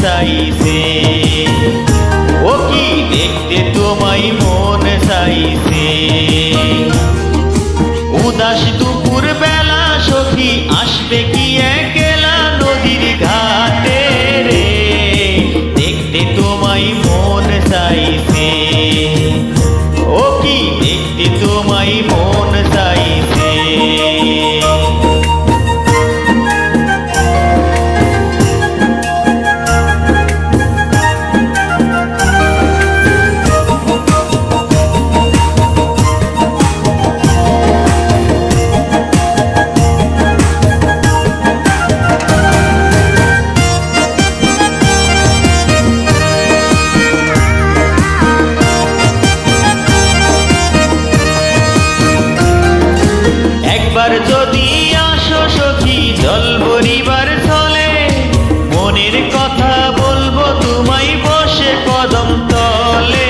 চাইছে, ও কি দেখতে তোমায় মন চাইছে। উদাস দুপুর বেলা সখী আসবে কি একলা নদীর ঘাটে রে, দেখতে তোমায় মন চাইছে, ও কি দেখতে তোমায় মন চাইছে। একবার যদি আসো সখী জল ভরিবার চলে, মনের কথা বলবো তোমায় বসে কদম তলে,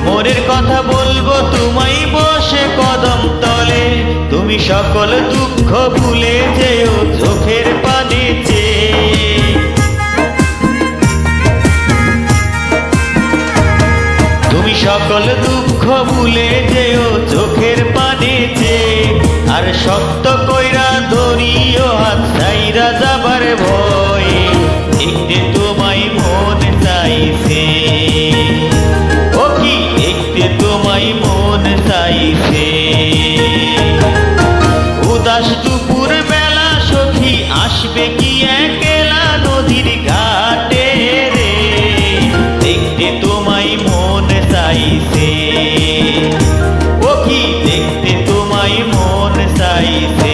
মনের কথা বলবো তোমায় বসে কদম তলে। তুমি সকল দুঃখ ভুলে যেও চোখের পানে চেয়ে, তুমি সকল দুঃখ ভুলে যেও চোখের পানে চেয়ে। আর শক্ত কইরা ধরিও হাত ছাইরা যাবার ভয়ে, দেখতে তোমায় মন চাইছে, ও কি দেখতে তোমায় মন চাইছে। উদাস দুপুর বেলা সখী আসবে কি একলা নদীর ঘাটে রে, দেখতে তোমায় মন চাইছে, ও কি দেখতে তোমায় মন চাইছে।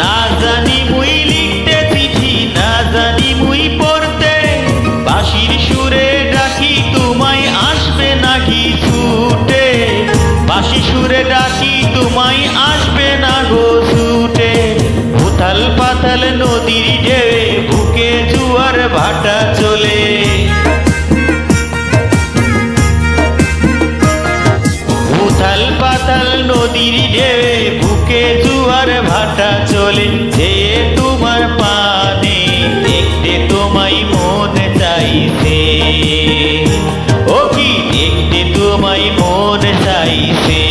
না জানি মুই লিখতে চিঠি, না জানি মুই পড়তে, বাঁশির সুরে ডাকি তোমায় আসবে নাকি ছুটে, বাঁশি সুরে ডাকি তোমায় আসবে না গো ছুটে। উথাল পাথাল নদীর ঢেউয়ে বুকে জোয়ার ভাটা চলে, উথাল পাতাল নদীর ঢেউয়ে বুকে জোয়ার ভাটা চলে। যে তোমার পানে দেখতে তোমায় মন চাইছে, ও কি দেখতে তোমায় মন চাইছে।